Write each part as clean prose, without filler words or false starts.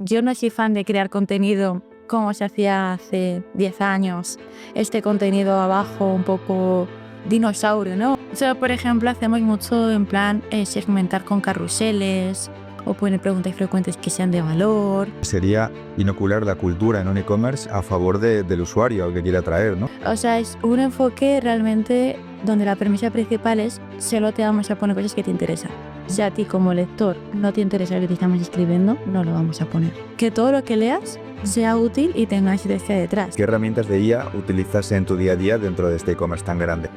yo no soy fan de crear contenido como se hacía hace 10 años, este contenido abajo un poco dinosaurio, ¿no? O sea, por ejemplo, hacemos mucho en plan segmentar con carruseles o poner preguntas frecuentes que sean de valor. Sería inocular la cultura en un e-commerce a favor del usuario al que quiere atraer, ¿no? O sea, es un enfoque realmente donde la premisa principal es solo te vamos a poner cosas que te interesan. Si a ti como lector no te interesa lo que te estamos escribiendo, no lo vamos a poner. Que todo lo que leas sea útil y tenga existencia detrás. ¿Qué herramientas de IA utilizas en tu día a día dentro de este e-commerce tan grande?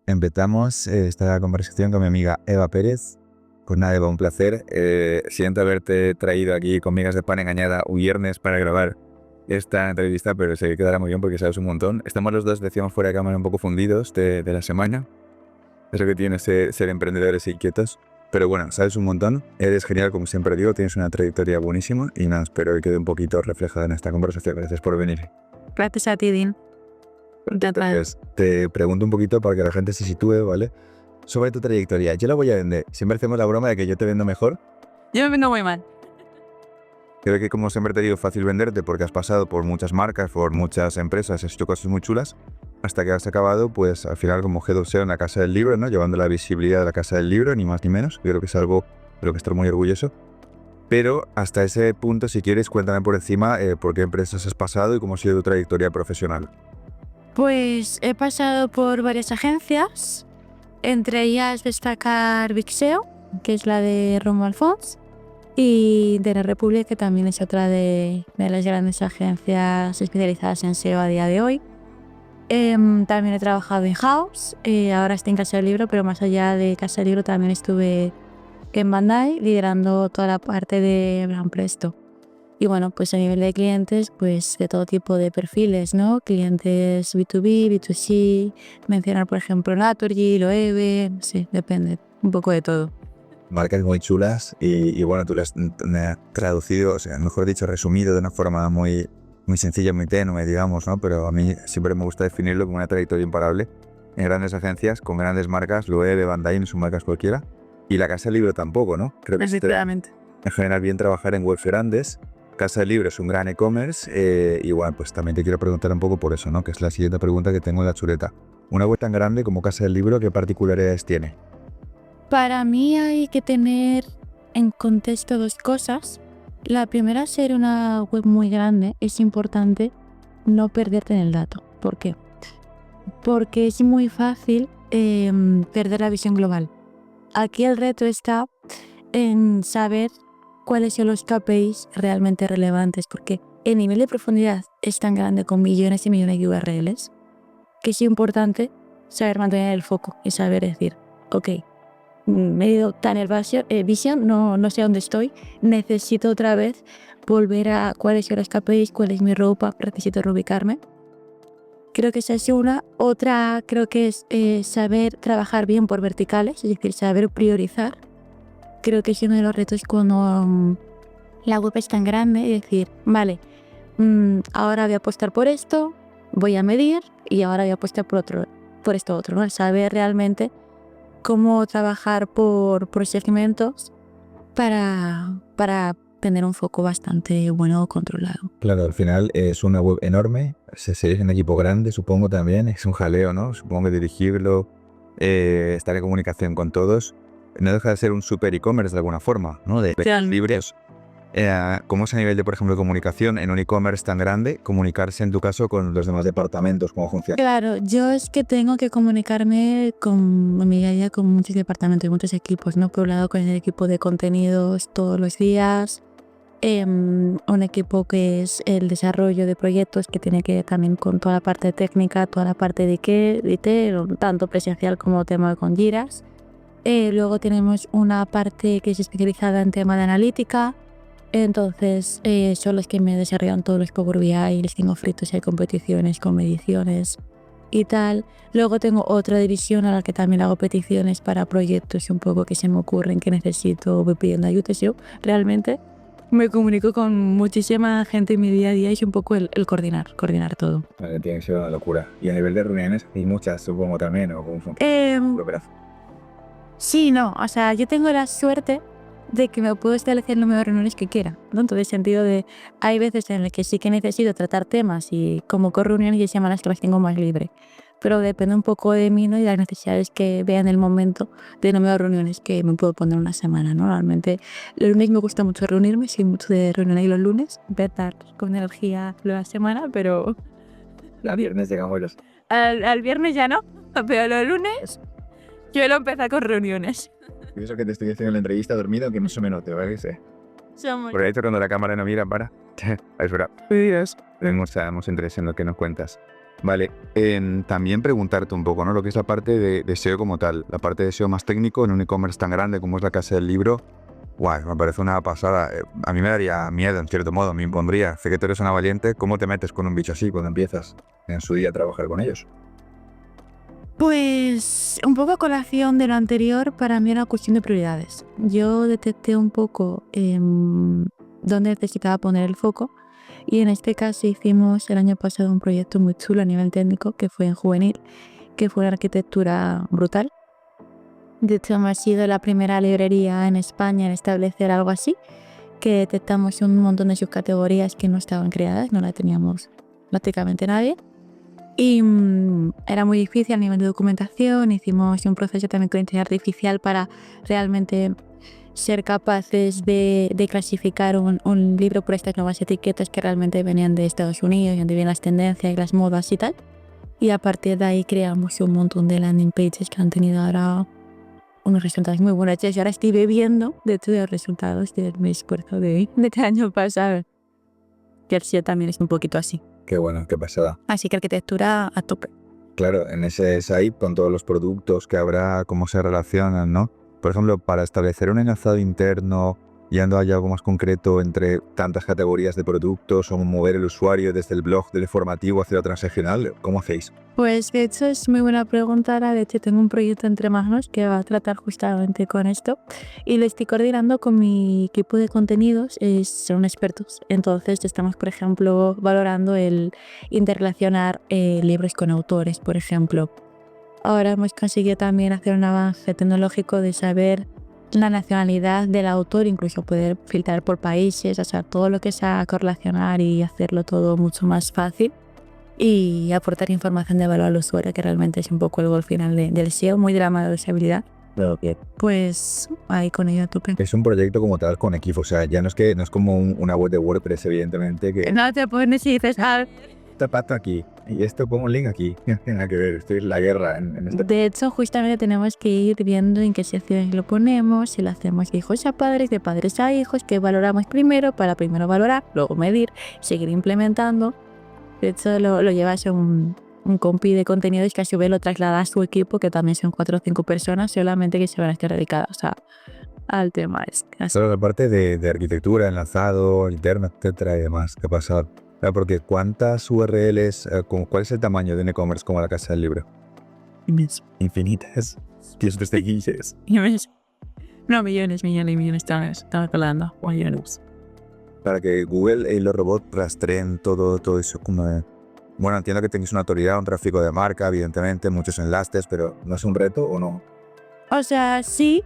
Empezamos esta conversación con mi amiga Eva Pérez. Pues nada, Eva, un placer. Siento haberte traído aquí con migas de pan engañada un viernes para grabar esta entrevista, pero sé que quedará muy bien porque sabes un montón. Estamos los dos, decíamos fuera de cámara, un poco fundidos de la semana. Eso que tiene ser emprendedores e inquietos. Pero bueno, sabes un montón. Eres genial, como siempre digo, tienes una trayectoria buenísima y nada, espero que quede un poquito reflejada en esta conversación. Gracias por venir. Gracias a ti, Dean. Entonces, te pregunto un poquito para que la gente se sitúe, ¿vale? Sobre tu trayectoria. Yo la voy a vender. Siempre hacemos la broma de que yo te vendo mejor. Yo me vendo muy mal. Creo que, como siempre te digo, es fácil venderte porque has pasado por muchas marcas, por muchas empresas, has hecho cosas muy chulas, hasta que has acabado, pues, al final como Head of SEO en la Casa del Libro, ¿no? Llevando la visibilidad de la Casa del Libro, ni más ni menos. Creo que es algo de lo que estoy muy orgulloso. Pero hasta ese punto, si quieres, cuéntame por encima por qué empresas has pasado y cómo ha sido tu trayectoria profesional. Pues he pasado por varias agencias, entre ellas destacar Big SEO, que es la de Romo Alfons, y de la República, que también es otra de las grandes agencias especializadas en SEO a día de hoy. También he trabajado en House, ahora estoy en Casa del Libro, pero más allá de Casa del Libro también estuve en Bandai liderando toda la parte de Brand Presto. Y bueno, pues a nivel de clientes, pues de todo tipo de perfiles, ¿no? Clientes B2B, B2C, mencionar por ejemplo Naturgy, Loewe, sí, depende, un poco de todo. Marcas muy chulas y bueno, tú las has traducido, o sea, mejor dicho, resumido de una forma muy sencilla, muy tenue, digamos, ¿no? Pero a mí siempre me gusta definirlo como una trayectoria imparable en grandes agencias, con grandes marcas, Loewe, Bandai, no son marcas cualquiera, y la Casa del Libro tampoco, ¿no? Creo que Efectivamente. en general bien trabajar en webs grandes. Casa del Libro es un gran e-commerce y bueno, pues también te quiero preguntar un poco por eso, ¿no? Que es la siguiente pregunta que tengo en la chuleta. Una web tan grande como Casa del Libro, ¿qué particularidades tiene? Para mí hay que tener en contexto dos cosas. La primera, ser una web muy grande, es importante no perderte en el dato. ¿Por qué? Porque es muy fácil perder la visión global. Aquí el reto está en saber cuáles son los KPIs realmente relevantes, porque el nivel de profundidad es tan grande con millones y millones de URLs que es importante saber mantener el foco y saber decir, ok, me he ido tan el vision, no sé dónde estoy, necesito otra vez volver a cuáles son los KPIs, cuál es mi roadmap, necesito reubicarme. Creo que esa es una. Otra creo que es saber trabajar bien por verticales, es decir, saber priorizar. Creo que es uno de los retos cuando la web es tan grande, es decir, vale, ahora voy a apostar por esto, voy a medir y ahora voy a apostar por esto otro, ¿no? Saber realmente cómo trabajar por segmentos para tener un foco bastante bueno controlado. Claro, al final es una web enorme, se es un equipo grande, supongo también, es un jaleo, ¿no? Supongo que dirigirlo, estar en comunicación con todos, no deja de ser un super e-commerce de alguna forma, ¿no? De libres. ¿Cómo es a nivel de, por ejemplo, comunicación en un e-commerce tan grande, comunicarse en tu caso con los demás departamentos, cómo funciona? Claro, yo es que tengo que comunicarme con mi día a día con muchos departamentos y muchos equipos, ¿no? Por un lado con el equipo de contenidos todos los días, un equipo que es el desarrollo de proyectos que tiene que ver también con toda la parte técnica, toda la parte de IT, tanto presencial como tema con Jiras. Luego tenemos una parte que es especializada en tema de analítica. Entonces son los que me desarrollan todos los Power BI, les tengo fritos, hay competiciones con mediciones y tal. Luego tengo otra división a la que también hago peticiones para proyectos un poco que se me ocurren que necesito, voy pidiendo ayuda. Yo realmente me comunico con muchísima gente en mi día a día y es un poco el coordinar todo. Vale, tiene que ser una locura. Y a nivel de reuniones, hay muchas, supongo también, o cómo funciona. Sí, no, o sea, yo tengo la suerte de que me puedo establecer el número de reuniones que quiera, ¿no? Entonces, el sentido de, hay veces en las que sí que necesito tratar temas y como con reuniones y hay semanas que las tengo más libre, pero depende un poco de mí, ¿no? Y las necesidades que vea en el momento de número de reuniones que me puedo poner una semana, ¿no? Normalmente los lunes me gusta mucho reunirme, soy mucho de reuniones los lunes, empezar con energía la semana, pero A viernes llegamos los... al viernes ya no, pero los lunes yo lo empecé con reuniones. Y eso que te estoy haciendo en la entrevista dormido, que no se me note, ¿vale? Que sé. Somos... Por ahí cuando la cámara no mira, para. Es verdad. Tenemos interés en lo que nos cuentas. Vale, también preguntarte un poco, ¿no? Lo que es la parte de SEO como tal, la parte de SEO más técnico en un e-commerce tan grande como es la Casa del Libro. Guau, me parece una pasada. A mí me daría miedo, en cierto modo, me impondría. Sé que tú eres una valiente. ¿Cómo te metes con un bicho así cuando empiezas en su día a trabajar con ellos? Pues un poco a colación de lo anterior, para mí era cuestión de prioridades. Yo detecté un poco dónde necesitaba poner el foco y en este caso hicimos el año pasado un proyecto muy chulo a nivel técnico que fue en Juvenil, que fue una arquitectura brutal. De hecho, hemos sido la primera librería en España en establecer algo así, que detectamos un montón de subcategorías que no estaban creadas, no la teníamos prácticamente nadie. Y era muy difícil a nivel de documentación, hicimos un proceso también con inteligencia artificial para realmente ser capaces de clasificar un libro por estas nuevas etiquetas que realmente venían de Estados Unidos, donde vienen las tendencias y las modas y tal. Y a partir de ahí creamos un montón de landing pages que han tenido ahora unos resultados muy buenos. Y ahora estoy bebiendo de todos los resultados de mi esfuerzo de este año pasado. Que el SEO también es un poquito así. Qué bueno, qué pasada. Así que arquitectura a tope. Claro, en ese site, con todos los productos que habrá, cómo se relacionan, ¿no? Por ejemplo, para establecer un enlazado interno, yendo a algo más concreto entre tantas categorías de productos, o mover el usuario desde el blog del informativo hacia la transaccional, ¿cómo hacéis? Pues de hecho es muy buena pregunta. Ahora de hecho tengo un proyecto entre manos que va a tratar justamente con esto y lo estoy coordinando con mi equipo de contenidos, son expertos. Entonces estamos, por ejemplo, valorando el interrelacionar libros con autores, por ejemplo. Ahora hemos conseguido también hacer un avance tecnológico de saber la nacionalidad del autor, incluso poder filtrar por países, o sea, todo lo que sea correlacionar y hacerlo todo mucho más fácil y aportar información de valor al usuario, que realmente es un poco el gol final del SEO, muy de la mano de usabilidad. Pues ahí con ello a tope. Es un proyecto como tal con equipo, o sea, ya no es como una web de WordPress, evidentemente, que No te pones y dices, este pato aquí y esto como un link aquí. No tiene nada que ver, estoy en la guerra en este... De hecho, justamente tenemos que ir viendo en qué secciones lo ponemos, si lo hacemos de hijos a padres, de padres a hijos, qué valoramos primero, para primero valorar, luego medir, seguir implementando. De hecho, lo llevas a un compi de contenidos que a su vez lo traslada a su equipo, que también son 4 o 5 personas, solamente que se van a estar dedicadas al tema. Solo la parte de arquitectura, enlazado, interno, etcétera y demás, ¿qué pasa? Claro, porque ¿cuántas URLs, cuál es el tamaño de un e-commerce como la Casa del Libro? Inmenso. Infinitas. Dios de guilles. Inmenso. No, millones están hablando. Millones. Para que Google y los robots rastreen todo eso. Bueno, entiendo que tenéis una autoridad, un tráfico de marca, evidentemente, muchos enlaces, pero ¿no es un reto o no? O sea, sí,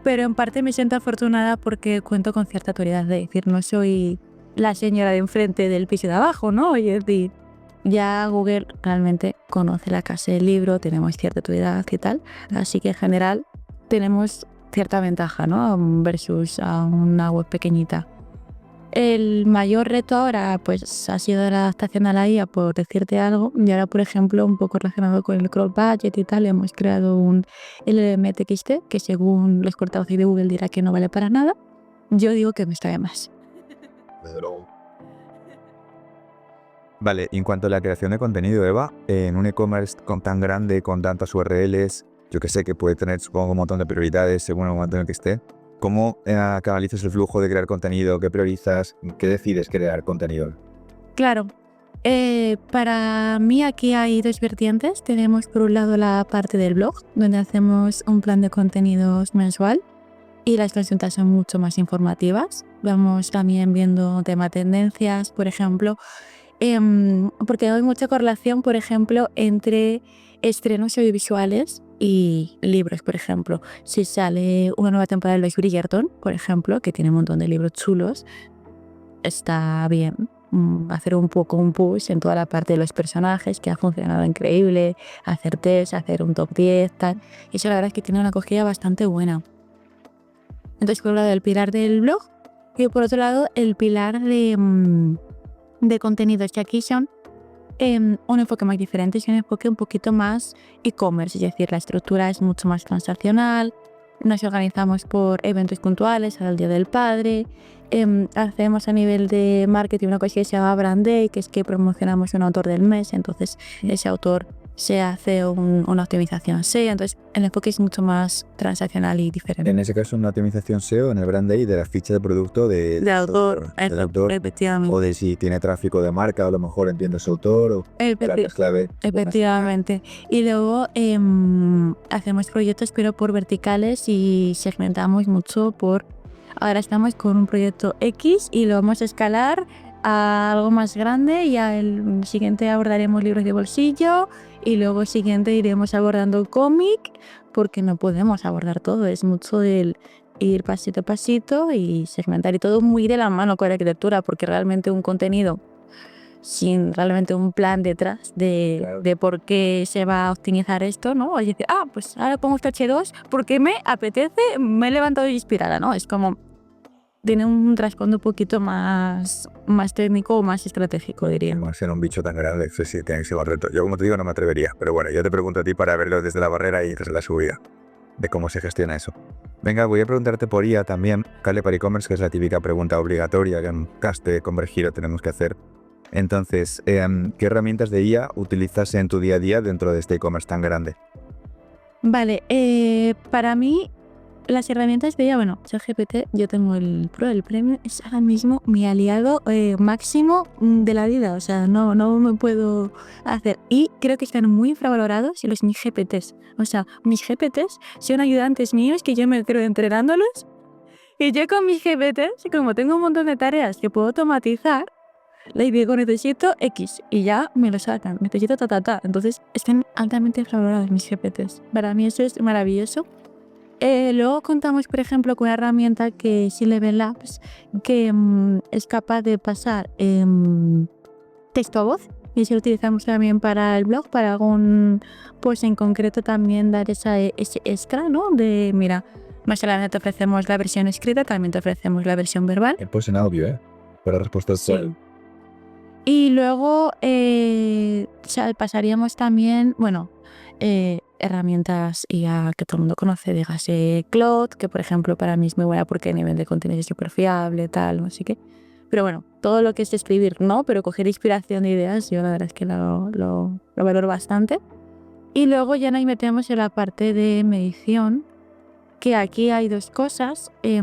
pero en parte me siento afortunada porque cuento con cierta autoridad, de decir, no soy la señora de enfrente del piso de abajo, ¿no? Y es decir, ya Google realmente conoce la Casa del Libro, tenemos cierta autoridad y tal, así que en general tenemos cierta ventaja, ¿no? Versus a una web pequeñita. El mayor reto ahora pues ha sido la adaptación a la IA, por decirte algo, y ahora por ejemplo un poco relacionado con el crowd budget y tal, hemos creado un LLM-TXT que según los portavoces de Google dirá que no vale para nada. Yo digo que me está de más. Desde luego. Vale, y en cuanto a la creación de contenido, Eva, en un e-commerce tan grande, con tantas URLs, yo que sé que puede tener, supongo, un montón de prioridades según el momento en el que esté. ¿Cómo canalizas el flujo de crear contenido? ¿Qué priorizas? ¿Qué decides crear contenido? Claro, para mí aquí hay 2 vertientes. Tenemos por un lado la parte del blog, donde hacemos un plan de contenidos mensual y las consultas son mucho más informativas. Vamos también viendo tema tendencias, por ejemplo, porque hay mucha correlación, por ejemplo, entre estrenos audiovisuales y libros, por ejemplo. Si sale una nueva temporada de los Bridgerton, por ejemplo, que tiene un montón de libros chulos, está bien hacer un poco un push en toda la parte de los personajes, que ha funcionado increíble, hacer test, hacer un top 10, tal. Y eso la verdad es que tiene una acogida bastante buena. Entonces, por un lado, el pilar del blog y por otro lado, el pilar de contenidos, que aquí son un enfoque más diferente, es un enfoque un poquito más e-commerce, es decir, la estructura es mucho más transaccional, nos organizamos por eventos puntuales, al Día del Padre, hacemos a nivel de marketing una cosa que se llama Brand Day, que es que promocionamos un autor del mes, entonces ese autor se hace una optimización SEO, entonces el enfoque es mucho más transaccional y diferente. En ese caso, una optimización SEO en el brand day de la ficha de producto del autor, efectivamente. O de si tiene tráfico de marca, a lo mejor entiende su autor, o palabras clave. Efectivamente. Y luego hacemos proyectos, pero por verticales y segmentamos mucho por... Ahora estamos con un proyecto X y lo vamos a escalar a algo más grande y al siguiente abordaremos libros de bolsillo y luego siguiente iremos abordando cómic, porque no podemos abordar todo, es mucho el ir pasito a pasito y segmentar, y todo muy de la mano con la arquitectura, porque realmente un contenido sin realmente un plan detrás de por qué se va a optimizar esto, ¿no? Es decir, pues ahora pongo este H2 porque me apetece, me he levantado inspirada, ¿no? Es como... Tiene un trasfondo un poquito más técnico o más estratégico, diría. Como ser un bicho tan grande, sí, tiene que ser un reto. Yo, como te digo, no me atrevería, pero bueno, yo te pregunto a ti para verlo desde la barrera y desde la subida, de cómo se gestiona eso. Venga, voy a preguntarte por IA también, Kale para e-commerce, que es la típica pregunta obligatoria que en Caste, Convergiro tenemos que hacer. Entonces, ¿qué herramientas de IA utilizas en tu día a día dentro de este e-commerce tan grande? Vale, para mí las herramientas de IA, bueno, ChatGPT, yo tengo el Pro, el Premium, es ahora mismo mi aliado máximo de la vida, o sea, no me puedo hacer. Y creo que están muy infravalorados mis GPTs. O sea, mis GPTs son ayudantes míos que yo me creo entrenándolos, y yo con mis GPTs, como tengo un montón de tareas que puedo automatizar, le digo necesito X y ya me lo sacan, necesito ta. Entonces están altamente infravalorados mis GPTs. Para mí eso es maravilloso. Luego contamos, por ejemplo, con una herramienta que es Eleven Labs, que es capaz de pasar texto a voz, y si lo utilizamos también para el blog, para algún post en concreto, también dar ese extra, ¿no? De, mira, más adelante te ofrecemos la versión escrita, también te ofrecemos la versión verbal. Pues en audio, para respuestas. Sí. Y luego pasaríamos también, herramientas IA que todo el mundo conoce, dígase Claude, que por ejemplo para mí es muy buena porque a nivel de contenido es súper fiable, tal, no sé qué. Pero bueno, todo lo que es escribir, no, pero coger inspiración de ideas, yo la verdad es que lo valoro bastante. Y luego ya nos metemos en la parte de medición, que aquí hay dos cosas que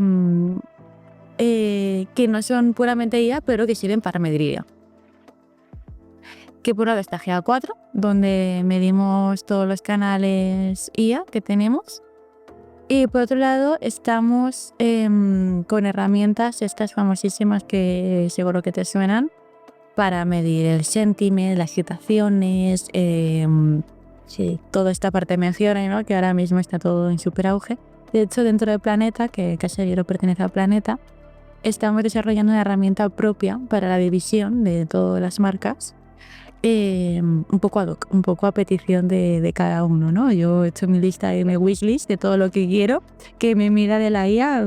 no son puramente IA, pero que sirven para medir IA. Que por un lado está GA4, donde medimos todos los canales IA que tenemos. Y por otro lado estamos con herramientas, estas famosísimas que seguro que te suenan, para medir el sentiment, las citaciones, toda esta parte de menciones, ¿no? Que ahora mismo está todo en súper auge. De hecho, dentro de Planeta, que Casillero pertenece a Planeta, estamos desarrollando una herramienta propia para la división de todas las marcas, un poco ad hoc, un poco a petición de cada uno, ¿no? Yo he hecho mi lista y mi wishlist de todo lo que quiero que me mida de la IA.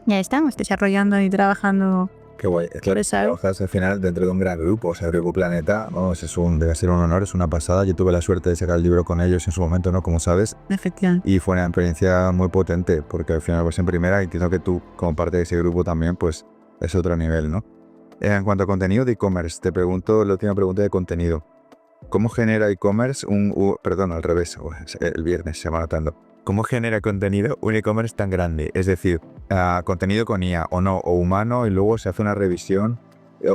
Ya estamos desarrollando y trabajando. Qué guay. Es claro, trabajas al final dentro de un gran grupo, o sea, el Grupo Planeta, vamos, debe ser un honor, es una pasada. Yo tuve la suerte de sacar el libro con ellos en su momento, ¿no? Como sabes. Efectivamente. Y fue una experiencia muy potente, porque al final, pues en primera, y entiendo que tú, como parte de ese grupo también, pues es otro nivel, ¿no? En cuanto a contenido de e-commerce, te pregunto la última pregunta de contenido. ¿Cómo genera e-commerce perdón, al revés, el viernes se va notando. ¿Cómo genera contenido un e-commerce tan grande? Es decir, contenido con IA o no, o humano, y luego se hace una revisión,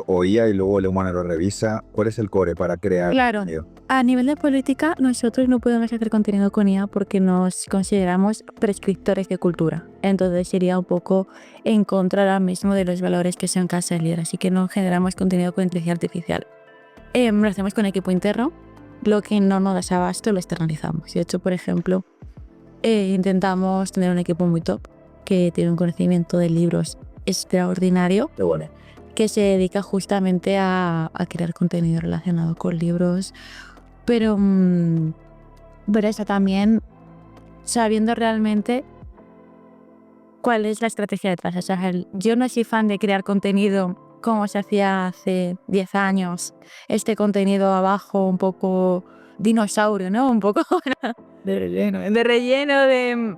o IA y luego el humano lo revisa. ¿Cuál es el core para crear contenido? A nivel de política, nosotros no podemos hacer contenido con IA porque nos consideramos prescriptores de cultura. Entonces sería un poco en contra ahora mismo de los valores que son Casa Líder. Así que no generamos contenido con inteligencia artificial. Lo hacemos con equipo interno lo que no nos da abasto lo externalizamos. De hecho, por ejemplo, intentamos tener un equipo muy top que tiene un conocimiento de libros extraordinario, Qué bueno. que se dedica justamente a crear contenido relacionado con libros, pero eso también sabiendo realmente cuál es la estrategia detrás. O sea, yo no soy fan de crear contenido como se hacía hace 10 años, este contenido abajo un poco dinosaurio, ¿no? Un poco De relleno. de relleno, de...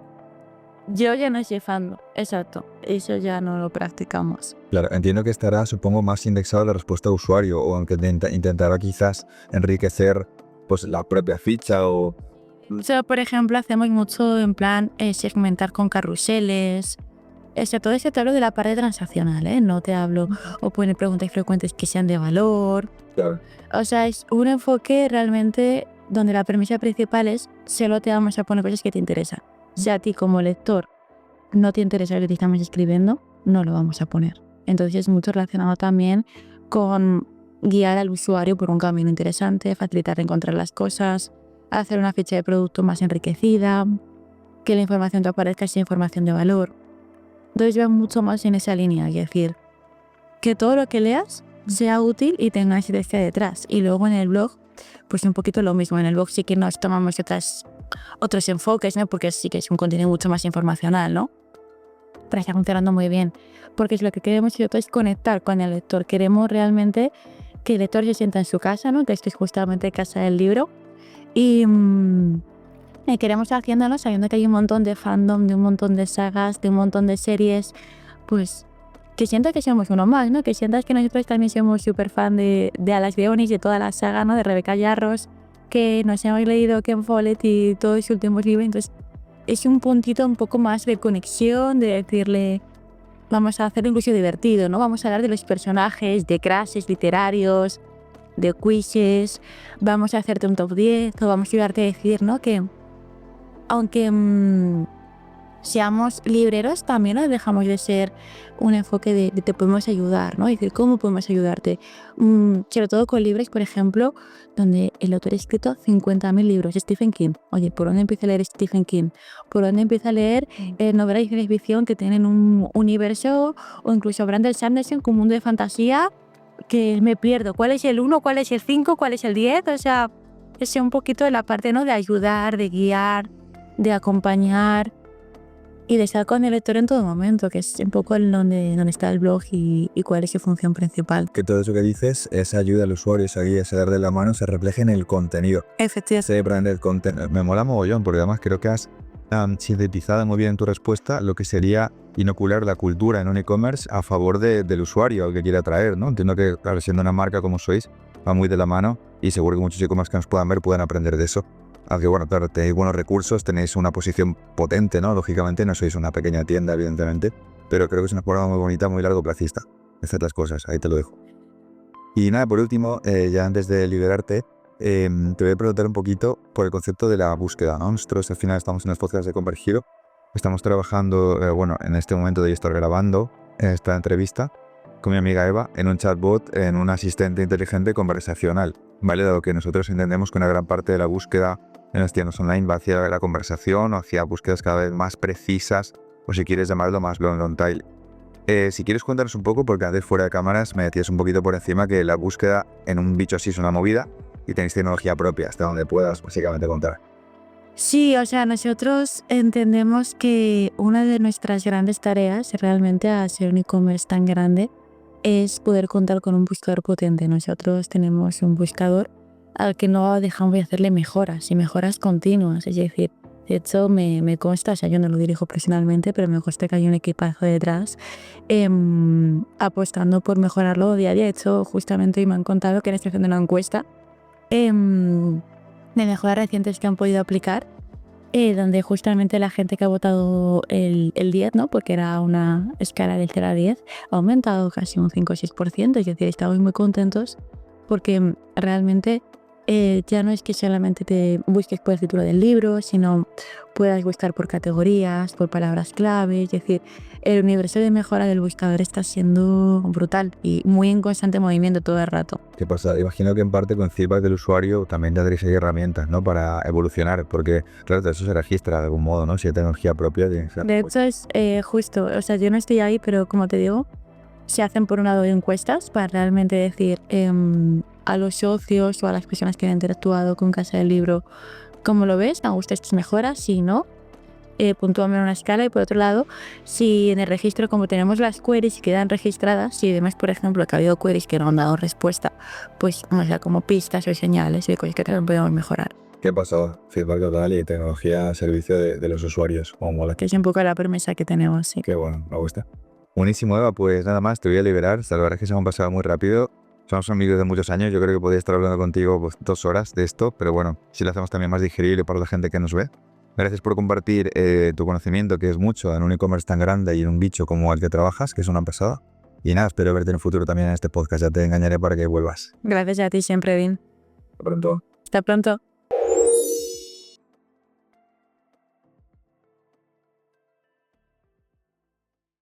Yo ya no soy fan, exacto, eso ya no lo practicamos. Claro, entiendo que estará, supongo, más indexado a la respuesta de usuario, o aunque intentará quizás enriquecer pues la propia ficha o... O sea, por ejemplo, hacemos mucho en plan segmentar con carruseles. Todo eso te hablo de la parte transaccional, ¿eh? No te hablo o poner preguntas frecuentes que sean de valor. Claro. O sea, es un enfoque realmente donde la premisa principal es solo te vamos a poner cosas que te interesan. Si a ti como lector no te interesa lo que te estamos escribiendo, no lo vamos a poner. Entonces es mucho relacionado también con guiar al usuario por un camino interesante, facilitar encontrar las cosas, hacer una ficha de producto más enriquecida, que la información que aparezca sea información de valor. Entonces va mucho más en esa línea, es decir, que todo lo que leas sea útil y tenga estrategia detrás. Y luego en el blog, pues un poquito lo mismo. En el blog sí que nos tomamos otros enfoques, ¿no? Porque sí que es un contenido mucho más informacional, ¿no? Pero está funcionando muy bien. Porque es lo que queremos es conectar con el lector. Queremos realmente que el lector se sienta en su casa, ¿no? Que esto es justamente casa del libro. Y queremos haciéndolo sabiendo que hay un montón de fandom, de un montón de sagas, de un montón de series, pues que sientas que somos uno más, ¿no? Que sientas que nosotros también somos súper fan de Alas Leonis, de toda la saga, ¿no? De Rebecca Yarros, que nos hemos leído Ken Follett y todos sus últimos libros. Entonces es un puntito un poco más de conexión, de decirle, vamos a hacerlo incluso divertido, ¿no? Vamos a hablar de los personajes, de crashes literarios, de quizzes, vamos a hacerte un top 10 o vamos a ayudarte a decir, ¿no? Que aunque seamos libreros, también nos dejamos de ser un enfoque de te podemos ayudar, ¿no? Es decir, ¿cómo podemos ayudarte? Sobre todo con libros, por ejemplo, donde el autor ha escrito 50.000 libros. Stephen King. Oye, ¿por dónde empieza a leer Stephen King? ¿Por dónde empieza a leer novelas de ciencia ficción que tienen un universo? O incluso Brandon Sanderson con un mundo de fantasía que me pierdo. ¿Cuál es el 1? ¿Cuál es el 5? ¿Cuál es el 10? O sea, es un poquito de la parte, ¿no? De ayudar, de guiar, de acompañar y de estar con el lector en todo momento, que es un poco donde está el blog y cuál es su función principal. Que todo eso que dices, esa ayuda al usuario, esa guía, ese darle la mano, se refleje en el contenido. Efectivamente. Ese branded content. Me mola mogollón, porque además creo que has sintetizado muy bien en tu respuesta lo que sería inocular la cultura en un e-commerce a favor del usuario al que quiere atraer, ¿no? Entiendo que, claro, siendo una marca como sois, va muy de la mano y seguro que muchos e-commerce que nos puedan ver pueden aprender de eso. Aunque bueno, claro, tenéis buenos recursos, tenéis una posición potente, ¿no? Lógicamente, no sois una pequeña tienda, evidentemente, pero creo que es una forma muy bonita, muy largoplacista de hacer las cosas, ahí te lo dejo. Y nada, por último, ya antes de liberarte, te voy a preguntar un poquito por el concepto de la búsqueda, ¿no? Nosotros al final estamos en las podcasts de Convergiro, estamos trabajando, en este momento de estar grabando esta entrevista con mi amiga Eva en un chatbot, en un asistente inteligente conversacional, ¿vale? Dado que nosotros entendemos que una gran parte de la búsqueda en las tiendas online va hacia la conversación o hacia búsquedas cada vez más precisas, o si quieres llamarlo más long tail. Si quieres cuéntanos un poco, porque antes fuera de cámaras me decías un poquito por encima que la búsqueda en un bicho así es una movida y tenéis tecnología propia hasta donde puedas básicamente contar. Sí, o sea, nosotros entendemos que una de nuestras grandes tareas realmente a ser un e-commerce tan grande es poder contar con un buscador potente. Nosotros tenemos un buscador al que no dejamos de hacerle mejoras y mejoras continuas. Es decir, de hecho me consta, o sea, yo no lo dirijo personalmente, pero me consta que hay un equipazo detrás apostando por mejorarlo día a día. De hecho, justamente hoy me han contado que estoy haciendo una encuesta de mejoras recientes que han podido aplicar, donde justamente la gente que ha votado el 10, ¿no? Porque era una escala del 0 a 10, ha aumentado casi un 5 o 6%, es decir, estamos muy contentos porque realmente ya no es que solamente te busques por el título del libro, sino puedas buscar por categorías, por palabras clave. Es decir, el universo de mejora del buscador está siendo brutal y muy en constante movimiento todo el rato. ¿Qué pasa? Imagino que en parte con feedback del usuario también ya tenéis ahí herramientas, ¿no? Para evolucionar, porque claro, todo eso se registra de algún modo, ¿no? Si hay tecnología propia, tiene que ser. De hecho, es justo, o sea, yo no estoy ahí, pero como te digo, se hacen por un lado encuestas para realmente decir a los socios o a las personas que han interactuado con Casa del Libro, ¿cómo lo ves? ¿Te gustan estas mejoras? Si no, puntúame en una escala. Y por otro lado, si en el registro, como tenemos las queries y quedan registradas, si además, por ejemplo, que ha habido queries que no han dado respuesta, pues nos da como pistas o señales de cosas que también podemos mejorar. ¿Qué pasó? Feedback total y tecnología a servicio de los usuarios. Como mola. Que es un poco la promesa que tenemos, sí. Qué bueno, me gusta. Buenísimo, Eva. Pues nada más, te voy a liberar. La verdad es que se me han pasado muy rápido. Somos amigos de muchos años. Yo creo que podría estar hablando contigo pues, 2 horas de esto, pero bueno, si lo hacemos también más digerible para la gente que nos ve. Gracias por compartir tu conocimiento, que es mucho, en un e-commerce tan grande y en un bicho como el que trabajas, que es una pasada. Y nada, espero verte en el futuro también en este podcast. Ya te engañaré para que vuelvas. Gracias a ti siempre, Vin. Hasta pronto. Hasta pronto.